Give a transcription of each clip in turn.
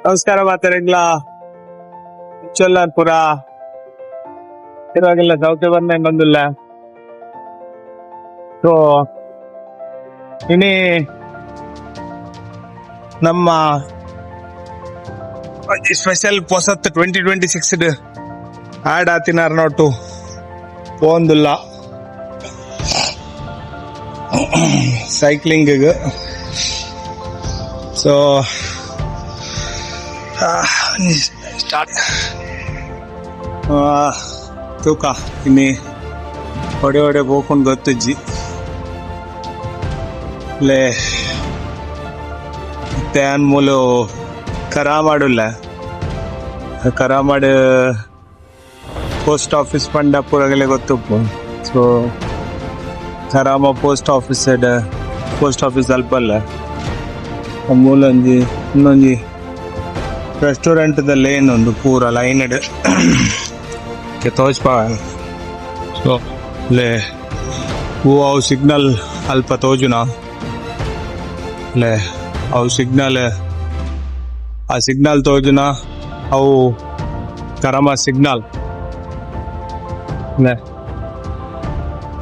ನಮಸ್ಕಾರ ಮಾತಾಡಿಲ್ಲ ಪುರ ಇರುವಾಗಿಲ್ಲ ಸೌಖ್ಯ ಬಂದ ಬಂದಿಲ್ಲ. ಸೊ ಇನಿ ನಮ್ಮ ಸ್ಪೆಷಲ್ ಪೊಸತ್ 2026 ಆಡ್ ಆತಿನಾರ ನೋಟು ಪೋಂದಿಲ್ಲ ಸೈಕ್ಲಿಂಗ್. ಸೊ ಸ್ಟಾರ್ಟ್ ತೂಕ ಇನ್ನಿ ಹೊಡೆ ಹೋಗ್ಕೊಂಡು ಗೊತ್ತಜ್ಜಿ ಲೇ ತ್ಯಾನ್ ಮೂಲು ಕರಾಮಾಡುಲ್ಲ ಕರಾಮಾಡು ಪೋಸ್ಟ್ ಆಫೀಸ್ ಪಂಡ ಪೂರಗಲೆ ಗೊತ್ತುಪ್ಪು. ಸೊ ಕರಾಮ ಪೋಸ್ಟ್ ಆಫೀಸ್ ಅಲ್ಪಲ್ಲ ಮೂಲೊಂಜಿ ಇನ್ನೊಂಜಿ ರೆಸ್ಟೋರೆಂಟ್ ಲೇನ್ ಒಂದು ಪೂರ ಲೈನ್ಡ್ ತೋಚ್ಪ. ಸೊ ಲೇ ಹೂ ಅವು ಸಿಗ್ನಲ್ ಅಲ್ಪ ತೋಜುನ ಲೇ ಅವು ಆ ಸಿಗ್ನಲ್ ತೋಜುನ ಅವು ಕರಮ ಸಿಗ್ನಲ್ ಲೇ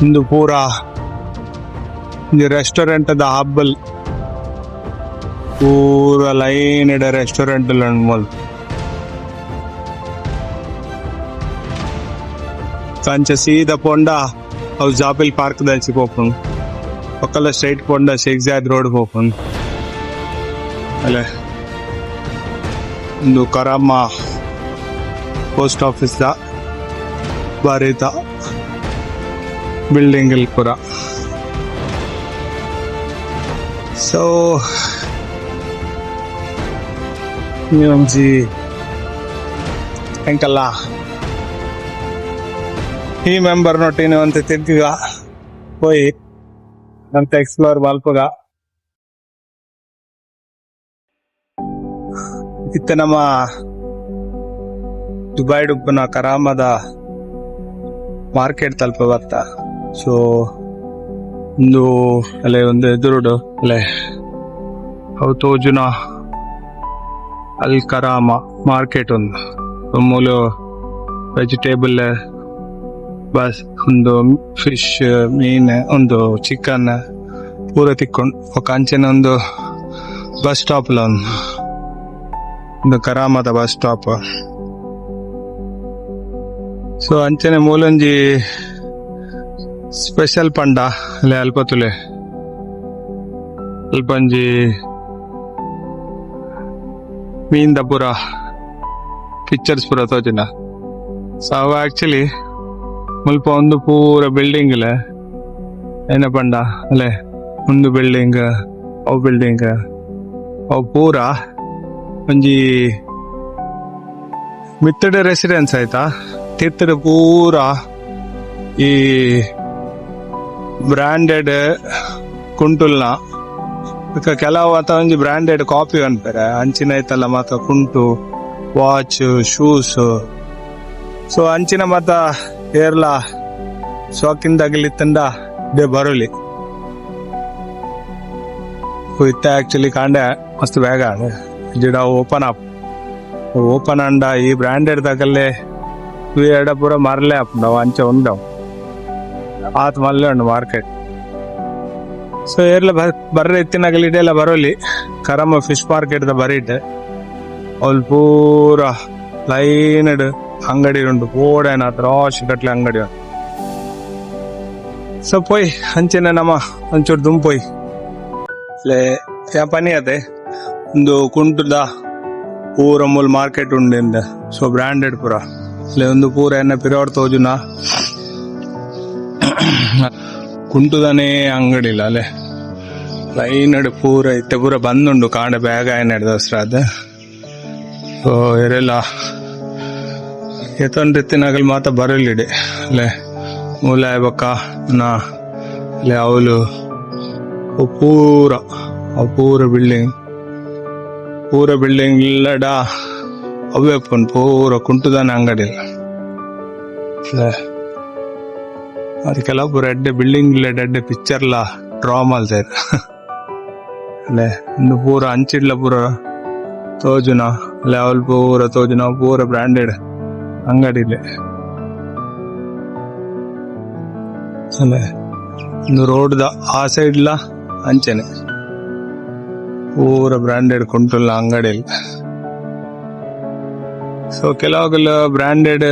ಇಂದು ಪೂರ ರೆಸ್ಟೋರೆಂಟ್ ದ ಹಬ್ಬಲ್ ಪೂರ ಲೈನ್ ಇಡ ರೆಸ್ಟೋರೆಂಟ್ ಮೊಲ್ ಕಂಚ ಸೀದಾ ಪೋಂಡ ಅವು ಜಾಬಿಲ್ ಪಾರ್ಕ್ ದಾಚಿ ಹೋಗ್ಕೊಂಡು ಪಕ್ಕದ ಸ್ಟ್ರೈಟ್ ಪೋಂಡ ಶೇಖ್ ಜಾಯದ್ ರೋಡ್ ಹೋಗ್ಕೊಂಡು ಅಲ್ಲೇ ಒಂದು ಕರಾಮ ಪೋಸ್ಟ್ ಆಫೀಸ್ ದ ಬಾರಿತ ಬಿಲ್ಡಿಂಗ್ ಇಲ್ಲಿ ಪೂರ. ಸೊ ಒಂಜಿ ಎಂಕಲ್ಲ ಈ ಮೆಂಬರ್ ನೊಟ್ಟಿನ ಅಂತ ತಿರ್ಗ ಹೋಯ್ ಅಂತ ಎಕ್ಸ್ಪ್ಲೋರ್ ಮಲ್ಪಗ ಇತ್ತ ನಮ್ಮ ದುಬೈ ಡುಬ್ಬನ ಕರಾಮದ ಮಾರ್ಕೆಟ್ ತಲುಪ ಬರ್ತ. ಸೊ ಒಂದು ಅಲ್ಲೇ ಒಂದು ಎದುರುಡು ಅಲ್ಲೇ ಅವು ತೋಜುನ ಅಲ್ ಕರಾಮ ಮಾರ್ಕೆಟ್ ಒಂದು ಮೂಲು ವೆಜಿಟೇಬಲ್ ಬಸ್ ಒಂದು ಫಿಶ್ ಮೀನ್ ಒಂದು ಚಿಕನ್ ಪೂರ ತಿಕ್ಕೊಂಡು ఒక ಅಂಚೆನ ಒಂದು ಬಸ್ ಸ್ಟಾಪ್ ಒಂದು ಕರಾಮದ ಬಸ್ ಸ್ಟಾಪ್. ಸೊ ಅಂಚನೆ ಮೂಲೊಂಜಿ ಸ್ಪೆಷಲ್ ಪಂಡ ಅಲ್ಲೇ ಅಲ್ಪತುಲೆ ಅಲ್ಪಂಜಿ ಮೀನ್ದ ಪೂರ ಪಿಕ್ಚರ್ಸ್ ಪೂರ ತೋಜಿನ. ಸೊ ಅವ ಆಕ್ಚುಲಿ ಮುಲ್ಪ ಒಂದು ಪೂರ ಬಿಲ್ಡಿಂಗ್ ಇಲ್ಲ ಏನ ಪಂಡ ಅಲ್ಲೇ ಒಂದು ಬಿಲ್ಡಿಂಗ್ ಅವು ಪೂರ ಒಂಜಿ ಮಿತ್ತಡ ರೆಸಿಡೆನ್ಸ್ ಆಯ್ತಾ ತಿರ್ತಡ ಪೂರ ಈ ಬ್ರಾಂಡೆಡ್ ಕುಂಟುಲ್ನ ಕೆಲವು ಆತ ಒಂಜಿ ಬ್ರಾಂಡೆಡ್ ಕಾಪಿ ಅನ್ಪೇರೆ ಅಂಚಿನ ಐತಲ್ಲ ಮಾತ ಕುಂಟು ವಾಚ್ ಶೂಸ್. ಸೊ ಅಂಚಿನ ಮಾತ ಏರ್ಲ ಶಾಕಿಂದಾಗಲಿತ್ತಂಡ ಡೆ ಬರೋಲಿ ಇತ್ತ ಆಕ್ಚುಲಿ ಕಾಂಡೆ ಮಸ್ತ್ ಬೇಗ ಜಿಡ ಓಪನ್ ಅಂಡ ಈ ಬ್ರಾಂಡೆಡ್ ತಗಲ್ಲೇ ಎಡ ಪೂರ ಮರಲೇ ಅಪ್ಪ ಅಂಚೆ ಉಂಡವು ಆತ್ ಮಲ್ಲೆ ಉಂಡು ಮಾರ್ಕೆಟ್. ಸೊ ಏರ್ಲ ಬರ್ರೆ ಎತ್ತಿನಾಗಲಿಡೆಲ್ಲ ಬರೋಲಿ ಕರಮ ಫಿಶ್ ಮಾರ್ಕೆಟ್ ದ ಬರೀಟ್ ಅವ್ಲು ಪೂರ ಲೈನ್ಡ್ ಅಂಗಡಿ ಉಂಟು ಪೋಡೇನ ರಾಶಿ ಕಟ್ಲೆ ಅಂಗಡಿ ಉಂಟು. ಸೊ ಪೋಯ್ ಅಂಚೆನೆ ನಮ್ಮ ಒಂಚೂರು ದುಂಪೋಯ್ ಲೇ ಯಾ ಪನಿ ಅದೇ ಒಂದು ಕುಂಟುದ ಪೂರ ಮೂಲ ಮಾರ್ಕೆಟ್ ಉಂಡಿಂದ. ಸೊ ಬ್ರಾಂಡೆಡ್ ಪೂರ ಲೇ ಒಂದು ಪೂರ ಎನ್ನ ಪಿರೋಡ್ ತೋಜುನ ಕುಂಟುದನೇ ಅಂಗಡಿ ಇಲ್ಲ ಅಲ್ಲೇ ಲೈನ್ ಪೂರ ಇತ್ತೆ ಪೂರ ಬಂದುಂಡು ಕಾಂಡ ಬ್ಯಾಗ್ ಆಯ್ನ ದಸರಾದ. ಸೊ ಇರೆಲ್ಲ ಎತ್ತೊಂದು ರೀತಿನಾಗಲ್ ಮಾತ ಬರಲಿಡೆ ಅಲ್ಲೇ ಮೂಲ ಬಕ್ಕ ನಾ ಅಲ್ಲೇ ಅವಳು ಪೂರ ಬಿಲ್ಡಿಂಗ್ ಇಲ್ಲಡ ಅವೇ ಪೂರ ಕುಂಟುದಾನ ಅಂಗಡಿ ಅದಕ್ಕೆಲ್ಲ ಪೂರ ಎಡ್ಡೆ ಬಿಲ್ಡಿಂಗ್ ಇಲ್ಲ ಎಡ್ಡೆ ಪಿಕ್ಚರ್ಲ ಡ್ರಾ ಮಾಡ್ತಾರೆ ಅಲ್ಲೇ ಇನ್ನು ಪೂರ ಅಂಚಿಡ್ಲ ಪೂರ ತೋಜುನ ಲೆವೆಲ್ ಪೂರ ತೋಜುನ ಪೂರ ಬ್ರಾಂಡೆಡ್ ಅಂಗಡಿಲೆ ಅಲ್ಲೇ ಒಂದು ರೋಡ್ದ ಆ ಸೈಡ್ಲ ಅಂಚೆನೆ ಪೂರ ಬ್ರಾಂಡೆಡ್ ಕುಂಟುಲ್ಲ ಅಂಗಡಿಯಲ್ಲಿ. ಸೊ ಕೆಲವಾಗಲ ಬ್ರಾಂಡೆಡ್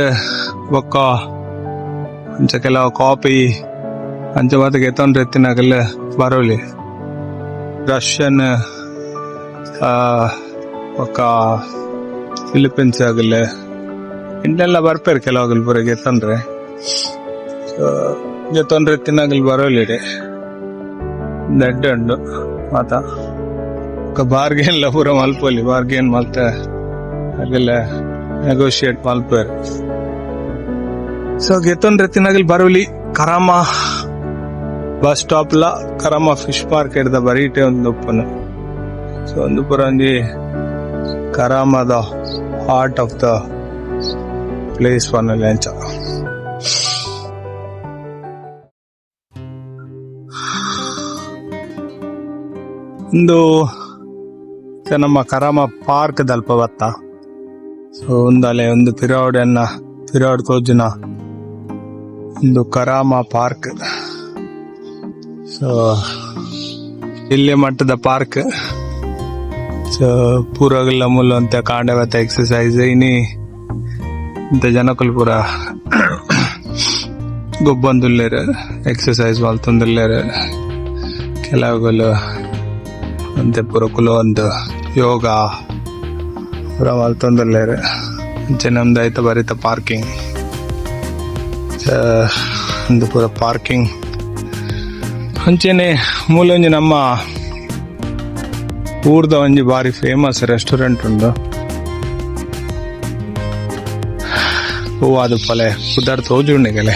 ಬೊಕ್ಕ ಅಂಚ ಕೆಲವು ಕಾಪಿ ಅಂಚ ಮಾತ ಗೆತ್ತೊಂಡ್ರೆ ಎತ್ತಿನಾಗಲ್ಲ ಬರೋಲಿ ರಷ್ಯನ್ ಬೊಕ್ಕ ಫಿಲಿಪೀನ್ಸ್ ಆಗಲ್ಲ ಇನ್ನೆಲ್ಲ ಬರ್ಪೇರು ಕೆಲವಾಗಲ್ ಪೂರ ಗೆತ್ತಂದ್ರೆ. ಗೆತ್ತೊಂಡ್ರೆ ಎತ್ತಿನಾಗಲ್ ಬರೋಲಿ ದಡ್ಡ ಉಂಡು ಮಾತ ಬಾರ್ಗೇನ್ ಪೂರ ಮಲ್ಪೋಲಿ ಬಾರ್ಗೇನ್ ಮಲ್ತ ಹಾಗೆಲ್ಲ negotiate ಮಲ್ಪೇರು. So ಗೆತ್ತೊಂಡ್ರೆ ಎತ್ತಿನಾಗಲ್ Baroli ಕರಾಮ bus stop ಲ ಕರಾಮ ಫಿಶ್ ಮಾರ್ಕೆಟ್ ದ ಬರೀಟೆ ಒಂದು ಉಪ್ಪನ. ಸೊ ಒಂದು ಪುರ ಒಂಜಿ ಕರಾಮದ ಹಾರ್ಟ್ ಆಫ್ ದ ಪ್ಲೇಸ್ ಪನ್ನಲೆ ಅಂಚ. ಒಂದು ನಮ್ಮ ಕರಾಮ ಪಾರ್ಕ್ ದಲ್ಪ ಬತ್ತ. ಸೊ ಒಂದಲೆ ಒಂದು ಪಿರಾವಡ್ ತೋಜುನ ಒಂದು ಕರಾಮ ಪಾರ್ಕ್. ಸೊ ಇಲ್ಲೇ ಮಟ್ಟದ ಪಾರ್ಕ್. ಸೊ ಪೂರಗಲ್ಲ ಮುಲ್ಲ ಅಂತ ಕಾಂಡವತ್ತ ಎಕ್ಸಸೈಸ್ ಇನಿ ಇಂತ ಜನಕುಲ್ ಪೂರ ಗೊಬ್ಬಂದುಲ್ಲೇರ ಎಕ್ಸಸೈಸ್ ಮಲ್ತೊಂದುಲ್ಲೇರ ಕೆಲವುಗಳು ಅಂತೆ ಪೂರ ಕುಲೊಂದು ಯೋಗ ಪೂರ ಮಲ್ತೊಂದುಲ್ಲೇರ. ಅಂಚೆ ನಮ್ದು ಆಯ್ತ ಬರೀತ ಪಾರ್ಕಿಂಗ್ ಒಂದು ಪೂರ ಪಾರ್ಕಿಂಗ್ ಅಂಚೆನೆ ಮೂಲೊಂಜಿ ನಮ್ಮ ಊರ್ದ ಒಂಜಿ ಬಾರಿ ಫೇಮಸ್ ರೆಸ್ಟೋರೆಂಟ್ ಉಂಡು. ಅದು ಪಲೆ ಉದಾರ್ ತೋಜುಂಡಿಗೆಲೆ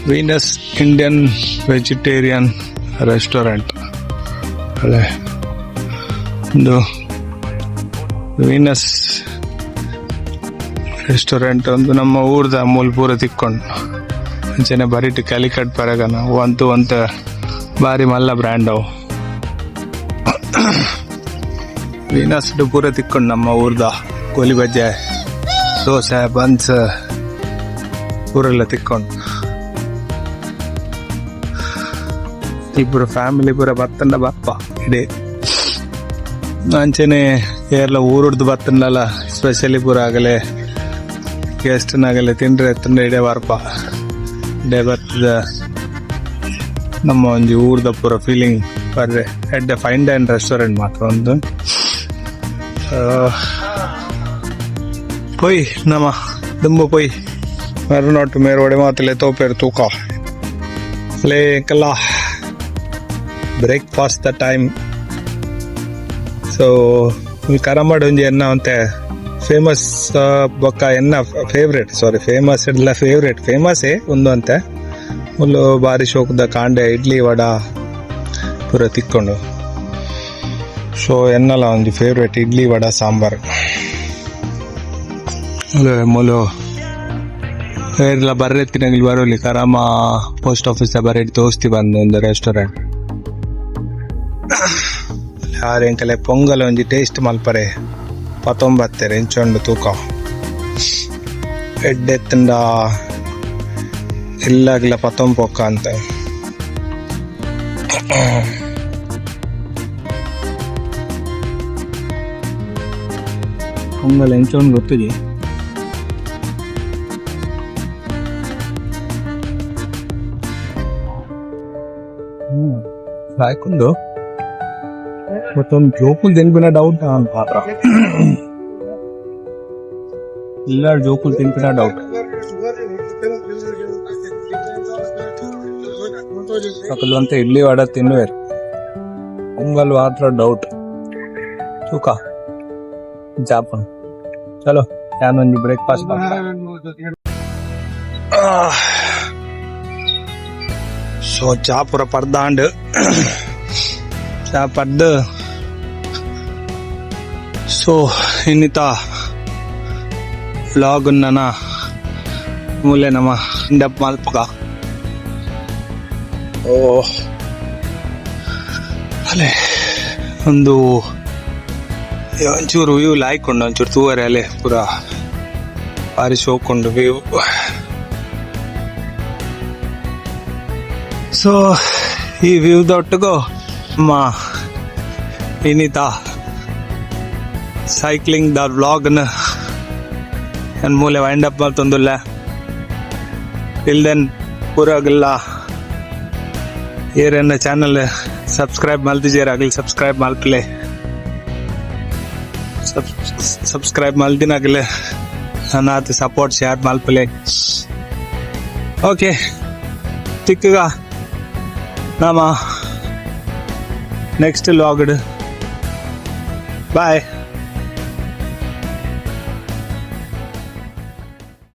ವೀನಸ್ ಇಂಡಿಯನ್ ವೆಜಿಟೇರಿಯನ್ ರೆಸ್ಟೋರೆಂಟ್ ಅಲ್ಲೇ ಒಂದು ವೀನಸ್ ರೆಸ್ಟೋರೆಂಟ್ ಒಂದು ನಮ್ಮ ಊರ್ದ ಮೂಲ ಪೂರ ತಿಕ್ಕೊಂಡು ಅಂಚೆನೆ ಬರೀಟ್ ಕ್ಯಾಲಿಕಟ್ ಪರಗನ ಅಂತ ಬಾರಿ ಮಲ್ಲ ಬ್ರ್ಯಾಂಡ್ ಅವು ವೀನಸ್ ಪೂರ ತಿಕ್ಕೊಂಡು ನಮ್ಮ ಊರ್ದ ಗೋಲಿ ಬಜ್ಜೆ ದೋಸೆ ಬನ್ಸ್ ಪೂರೆಲ್ಲ ತಿಕ್ಕೊಂಡು ಈ ಪೂರ ಫ್ಯಾಮಿಲಿ ಪೂರ ಬತ್ತಂಡ ಬಪ್ಪ ಇಡೇ ಅಂಚೆನೆ ಎಲ್ಲ ಊರುಡ್ದು ಬತ್ತಂಡಲ್ಲ ಸ್ಪೆಷಲಿ ಪೂರ ಆಗಲೇ ಗೆಸ್ಟ್ನಾಗಲೇ ತಿಂಡ್ರೆ ಎತ್ತಂಡ ಇಡೇ ಬರ್ಪ ಇಡೇ ಬರ್ತದ ನಮ್ಮ ಒಂಜಿ ಊರ್ದ ಪೂರ ಫೀಲಿಂಗ್ ಬರ್ರೆ ಎಡ್ಡೆ ಫೈನ್ ಡೈನ್ ರೆಸ್ಟೋರೆಂಟ್ ಮಾತ್ರ ಒಂದು ಪೊಯ್ ನಮ್ಮ ದುಂಬ ಪೊಯ್ ಮರುನೊಟ್ಟು ಮೇರೋಡೆ ಮಾತಲೆ ತೋಪೇರು ತೂಕ ಲೇ ಕಲ್ಲ ಬ್ರೇಕ್ಫಾಸ್ಟ್ ದ ಟೈಮ್. ಸೊ ಕರಾಮಡ್ ಒಂಜಿ ಎನ್ನ ಅಂತೆ ಫೇಮಸ್ ಬೊಕ್ಕ ಎನ್ನ ಫೇವ್ರೇಟ್ ಫೇಮಸ್ ಇಲ್ಲ ಫೇಮಸೇ ಒಂದು ಅಂತೆ ಮುಲ್ಲು ಬಾರಿ ಶೋಕದ ಕಾಂಡೆ ಇಡ್ಲಿ ವಡ ಪೂರ ತಿಕ್ಕೊಂಡು. ಸೊ ಎನ್ನಲ್ಲ ಒಂಜಿ ಫೇವ್ರೇಟ್ ಇಡ್ಲಿ ವಡ ಸಾಂಬಾರ್ ಮುಲು ಎಲ್ಲ ಬರ್ರೆತ್ತಿನಾಗಿ ಬರೋಲಿ ಕರಾಮ ಪೋಸ್ಟ್ ಆಫೀಸ್ ಬರೆಟ್ ತೋರಿಸ್ತಿ ಬಂದು ಒಂದು ರೆಸ್ಟೋರೆಂಟ್ ಯಾರೆಂಕಲೆ ಪೊಂಗಲ್ ಒಂಜಿ ಟೇಸ್ಟ್ ಮಲ್ಪರೆ 19 ಇಂಚೊಂಡು ತೂಕ ಎಡ್ಡೆತ್ತಂಡ ಇಲ್ಲಾಗಿಲ್ಲ 19 ಪೊಕ್ಕ ಅಂತ ಪೊಂಗಲ್ ಎಂಚೊಂದು ಗೊತ್ತಿದೆ. రాయకుండు మొత్తం జోకులు తినిపిన డౌట్ మాత్రం ಇಲ್ಲ ಜೋಕುలు ತಿನ್ಪಿನ ಡೌಟ್ ಅಕಲು ಅಂತ ಇಡ್ಲಿ ವಡ ತಿನ್ನುವೇರು ಪೊಂಗಲ್ ಮಾತ್ರ ಡೌಟ್ ತೂಕ ಜಾಪನ್ ಚಲೋ ಯಾನೊಂದು ಬ್ರೇಕ್ಫಾಸ್ಟ್ ಸೊ ಚಾ ಪೂರ ಪರ್ದಾಂಡ್ ಚಾ ಪರ್ದು ಸೊ ಇನ್ನಿತ ವ್ಲಾಗ್ ನನ್ನ ಮೂಲೆ ನಮ್ಮ ಇಂಡಪ್ ಮಾಲ್ಪಗ ಓ ಅಲ್ಲೇ ಒಂದು ಒಂಚೂರು ವ್ಯೂ ಲಾಯ್ಕೊಂಡು ಒಂಚೂರು ತೂವರೆ ಅಲೆ ಪೂರ ಬಾರಿ ಶೋಕೊಂಡು ವ್ಯೂ. ಸೊ ಈ ವ್ಯೂದೊಟ್ಟಿಗೂ ನಮ್ಮ ಇನ್ನಿತ ಸೈಕ್ಲಿಂಗ್ ದ ವ್ಲಾಗ್ನ ನನ್ನ ಮೂಲೆ ವೈಂಡ್ ಅಪ್ ಮಾಡ್ತಂದಿಲ್ಲ. ಇಲ್ದೆನ್ ಪೂರಾಗಿಲ್ಲ ಏರನ್ನ ಚಾನಲ್ ಸಬ್ಸ್ಕ್ರೈಬ್ ಮಲ್ತಿದ್ದೀರಾಗಲಿ ಸಬ್ಸ್ಕ್ರೈಬ್ ಮಲ್ಪಲೆ ಸಬ್ಸ್ಕ್ರೈಬ್ ಮಲ್ದಿನಾಗಲೇ ನನ್ನ ಆತ ಸಪೋರ್ಟ್ ಶೇರ್ ಮಲ್ಪಲೆ. ಓಕೆ ತಿಕ್ಕಗ ನಮ್ಮ ನೆಕ್ಸ್ಟ್ ವ್ಲಾಗ್ಡ್ ಬಾಯ್.